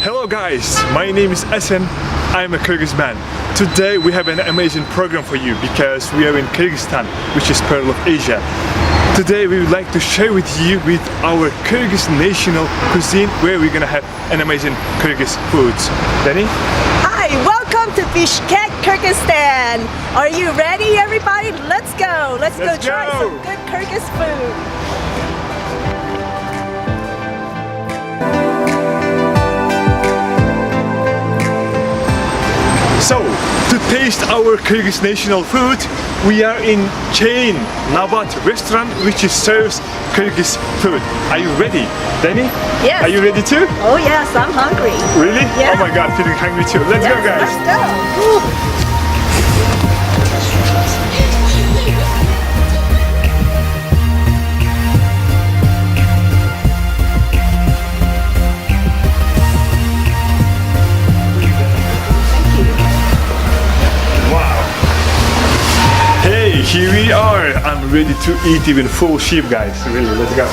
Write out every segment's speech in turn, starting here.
Hello guys, my name is Esen. I'm a Kyrgyz man. Today we have an amazing program for you because we are in Kyrgyzstan, which is part of Asia. Today we would like to share with you our Kyrgyz national cuisine, where we're gonna have an amazing Kyrgyz foods. Denny? Hi, welcome to Bishkek, Kyrgyzstan. Are you ready, everybody? Let's go. Let's go try some good Kyrgyz food. So, to taste our Kyrgyz national food, we are in chain Nabat restaurant, which serves Kyrgyz food. Are you ready, Denny? Yes. Are you ready too? Oh yes, I'm hungry. Really? Yeah. Oh my god, feeling hungry too. Let's go, guys. Let's go. Here we are. I'm ready to eat even full sheep, guys. Really, let's go.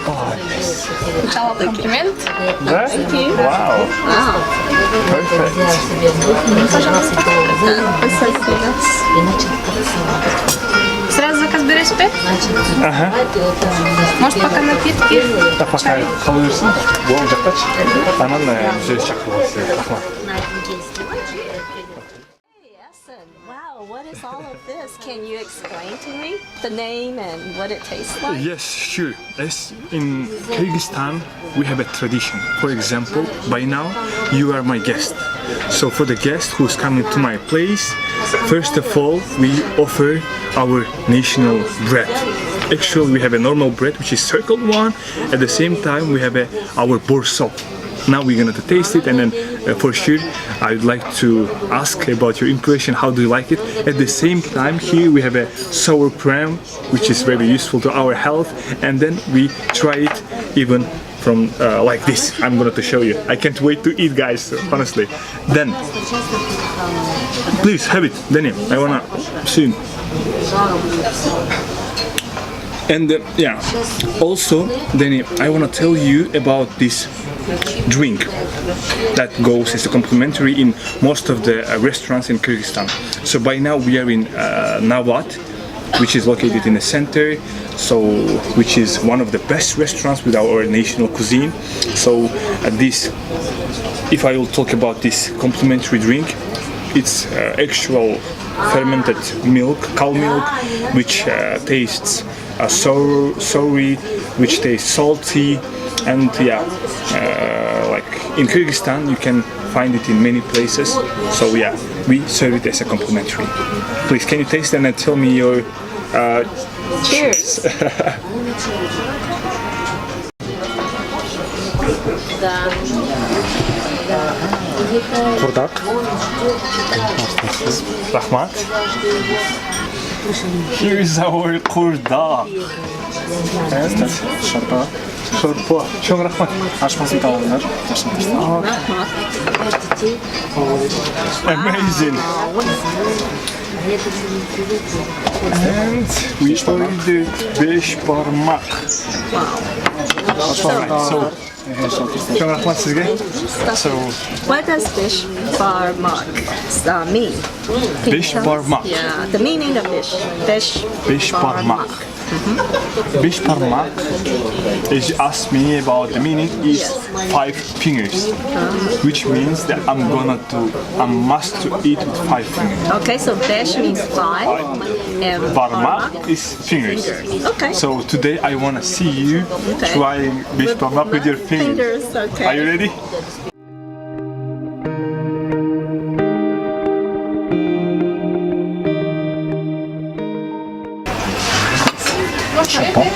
Oh, yes. Compliment. Да? Thank you. Wow. Wow. Perfect. Сразу заказ берешь опять? Ага. Может, пока напитки? Так, пока kalıyorsun. Bu olacak kaç? Anneanne bize çakılması. Rahmat. Hey, Esen. Wow, what is all of this? Can you explain to me the name and what it tastes like? Yes, sure. As in Kyrgyzstan, we have a tradition. For example, by now, you are my guest. So for the guest who's coming to my place, first of all, we offer our national bread. Actually, we have a normal bread, which is circled one. At the same time, we have our borsop. Now we're gonna taste it, and then for sure I would like to ask about your impression. How do you like it? At the same time, here we have a sour cream, which is very useful to our health, and then we try it even from like this. I'm gonna to show you. I can't wait to eat, guys, honestly. Then please have it, Denny. I wanna soon. And yeah, also, Denny, I wanna tell you about this drink that goes as a complimentary in most of the restaurants in Kyrgyzstan. So by now we are in Navat, which is located in the center, so which is one of the best restaurants with our national cuisine. So this, if I will talk about this complimentary drink, it's actual fermented milk, cow milk, which tastes soury, which tastes salty, and yeah, like in Kyrgyzstan you can find it in many places. So yeah, we serve it as a complimentary. Please, can you taste it and tell me your Cheers. Kurdak. Rahmat. Here is our kurdak. And Shorpa. Çok rahmat. Aşmasını tamamlar. Amazing. And we ordered 5 parmak. Alright, so çok rahmat sizge. So What does fish parmak mean? 5 parmak. Yeah, the meaning of fish. 5 parmak. 5 parmak, as you asked me about the meaning, is 5 fingers, which means that I must to eat with 5 fingers. Okay, so fish means 5 and Parmak is fingers. Okay. So today I want to see you trying 5 parmak with your fingers. Okay. Are you ready?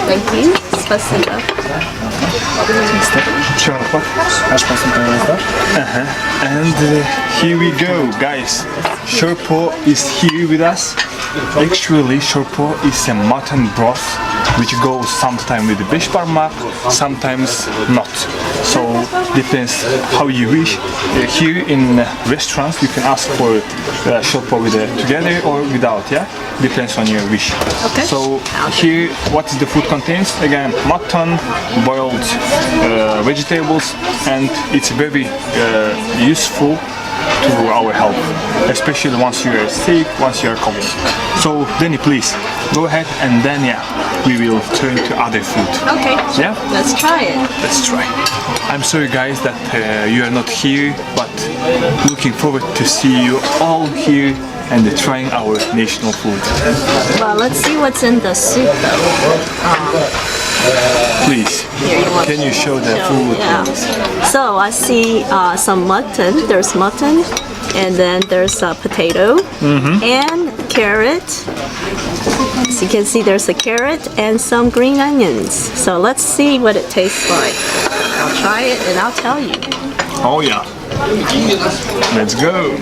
Thank you. Спасибо. Çok rahmat. Aşmasını tamamlar. And here we go, guys. Shorpo is here with us. Actually, shorpo is a mutton broth which goes sometimes with the beş parmak, sometimes not. So depends how you wish. Here in restaurants, you can ask for shorpo with together or without. Yeah, depends on your wish. Okay. So here, what is the food contains? Again, mutton, boiled vegetables, and it's very useful to our health, especially once you are sick, once you are cold. So Denny, please go ahead, and then we will turn to other food. Okay. Yeah, Let's try it. let's try. I'm sorry guys that you are not here, but looking forward to see you all here and trying our national food. Well, let's see what's in the soup though. Please, Here, you want can you show the to- food? Yeah. So I see some mutton. There's mutton, and then there's a potato and carrot. So you can see there's a carrot and some green onions. So let's see what it tastes like. I'll try it and I'll tell you. Oh yeah. Let's go.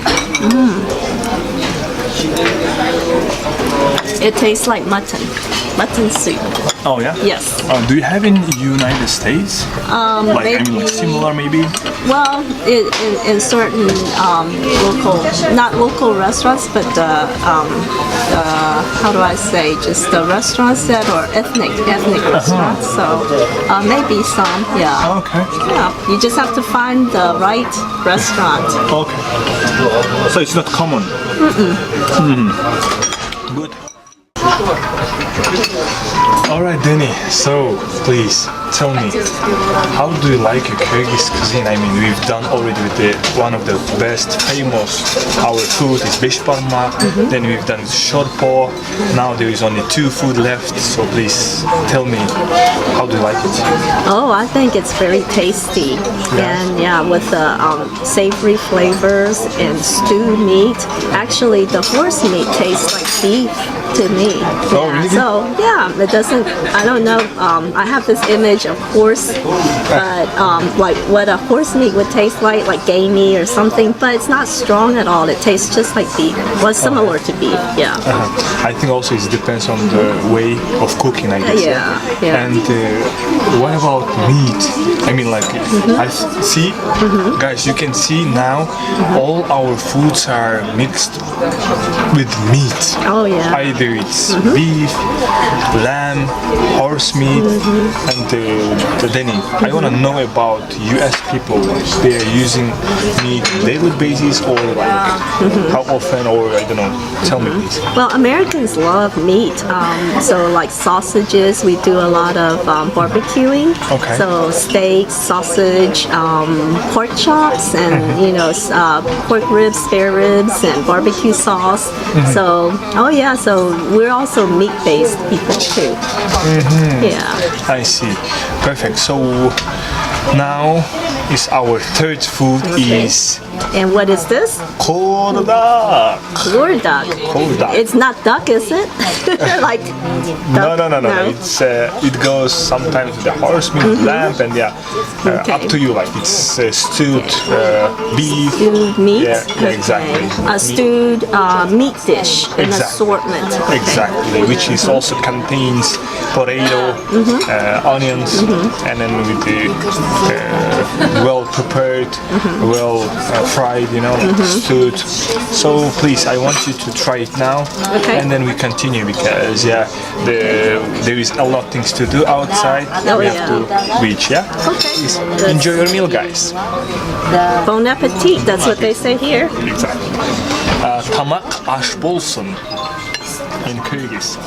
It tastes like mutton soup. Oh yeah? Yes. Do you have in United States? Like similar maybe? Well, in certain not local restaurants, but how do I say, just the restaurants that are ethnic restaurants. So maybe some, yeah. Okay. Yeah, you just have to find the right restaurant. Okay. So it's not common. Good. Alright Denny, so please tell me, how do you like Kyrgyz cuisine? I mean, we've done already with one of the best famous our food is beş parmak, then we've done shorpo, now there is only 2 food left, so please tell me, how do you like it? Oh, I think it's very tasty, and with the savory flavors and stewed meat. Actually, the horse meat tastes like beef to me. Oh, really? So it doesn't. I don't know. I have this image of horse, but like what a horse meat would taste like gamey or something. But it's not strong at all. It tastes just like beef. Well, similar to beef. Yeah. I think also it depends on the way of cooking, I guess. Yeah. And what about meat? I mean, like, I see, guys, you can see now all our foods are mixed with meat. Oh yeah. Either it's beef, lamb, horse meat, and Denny, I want to know about US people. They are using meat on a daily basis, or like how often, or I don't know. Tell me please. Well, Americans love meat. So like sausages, we do a lot of barbecuing. Okay. So steaks, sausage, pork chops, and pork ribs, spare ribs, and barbecue sauce. So so we're also meat-based people too. Yeah. I see. Perfect. So Now is our third food is And what is this? corn duck. Lure duck. Corn duck. It's not duck, is it? Like No, duck? no. It's it goes sometimes with the horse meat, lamb, and yeah, Okay. up to you. Like it's stewed beef. Stewed meat? Yeah, exactly. A stewed meat dish, an Exactly. assortment. Okay. Exactly, which is also contains potato, onions, and then with the well prepared, well fried, stewed. So please, I want you to try it now, Okay. and then we continue because there is a lot of things to do outside. Oh, we yeah. have to reach. Yeah. Okay. Please Good. enjoy your meal, guys. Bon appetit, that's what they say here. Exactly. Tamak aş bolsun in Kyrgyz.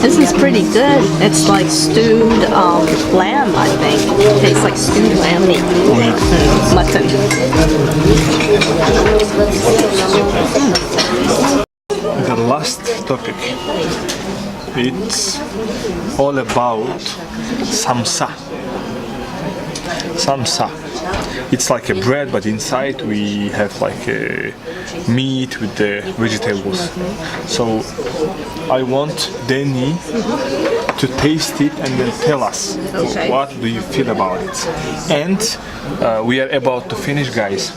This is pretty good. It's like stewed lamb, I think. Tastes like stewed lamb meat. Mutton. The last topic, it's all about samsa. Samsa. It's like a bread, but inside we have like a meat with the vegetables. So I want Denny to taste it and then tell us Okay. what do you feel about it. And we are about to finish, guys.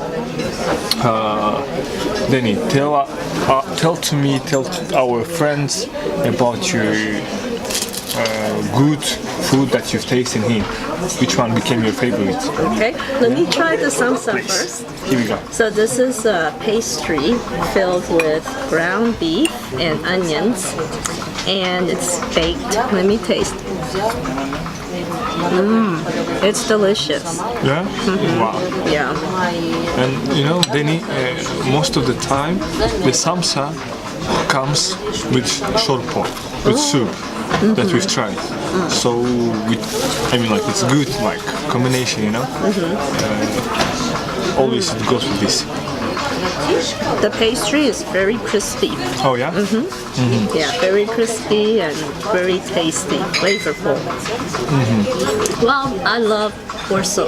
Denny, tell to our friends about your good food that you've tasted here. Which one became your favorite? Okay, let me try the samsa Please. first. Here we go. So this is a pastry filled with ground beef and onions, and it's baked. Let me taste. It's delicious. Yeah? Wow. Yeah. And Denny, most of the time the samsa comes with shorpo, with soup that we've tried. So it's good like combination, always it goes with this. The pastry is very crispy. Oh yeah? Yeah, very crispy and very tasty, flavorful. Well, I love orso.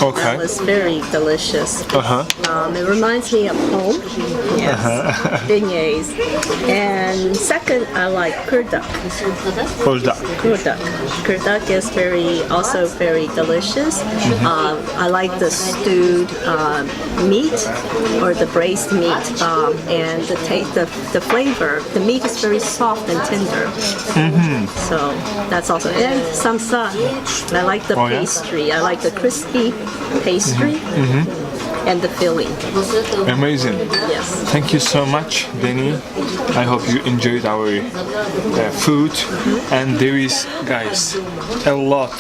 Okay. That was very delicious. It reminds me of home. Yes. Beignets. And second, I like kurdak. Kurdak. Kurdak is also very delicious. I like the stewed meat or the braised meat, and the flavor. The meat is very soft and tender. So that's also, and samsa. I like the Oh, yeah? pastry. I like the crispy pastry and the filling. Amazing. Yes. Thank you so much, Denny. I hope you enjoyed our food. And there is, guys, a lot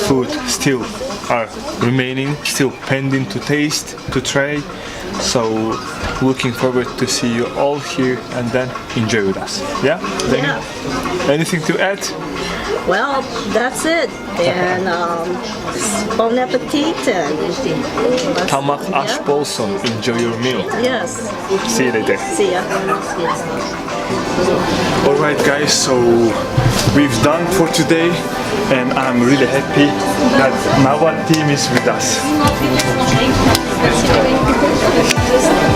food still are remaining, still pending to taste, to try. So looking forward to see you all here and then enjoy with us. Yeah? Denny? Yeah. Anything to add? Well, that's it. And bon appetit. And Tamak aş bolsun. Enjoy your meal. yes. See you later. See ya. Alright guys, so we've done for today and I'm really happy that Nava team is with us.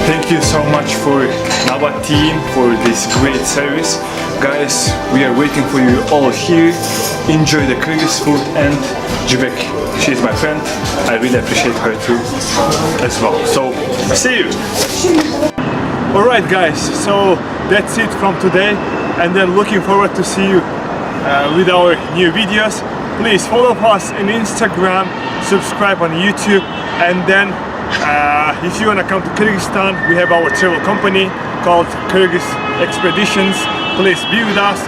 Thank you so much for Nava team for this great service. Guys, we are waiting for you all here. Enjoy the Kyrgyz food and Jibek, she's my friend. I really appreciate her too as well. So, see you! Alright guys, so that's it from today and then looking forward to see you with our new videos. Please follow us on Instagram, subscribe on YouTube, and then if you want to come to Kyrgyzstan, we have our travel company called Kyrgyz Expeditions. Please be with us.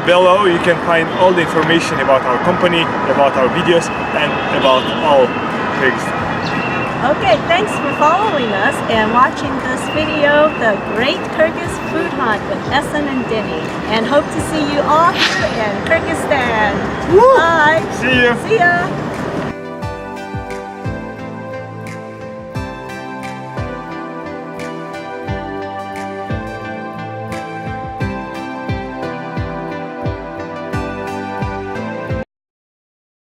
Below you can find all the information about our company, about our videos, and about all Kyrgyzstan. Okay, thanks for following us and watching this video, The Great Kyrgyz Food Hunt with Esen and Denny. And hope to see you all here in Kyrgyzstan. Bye! See you! See ya!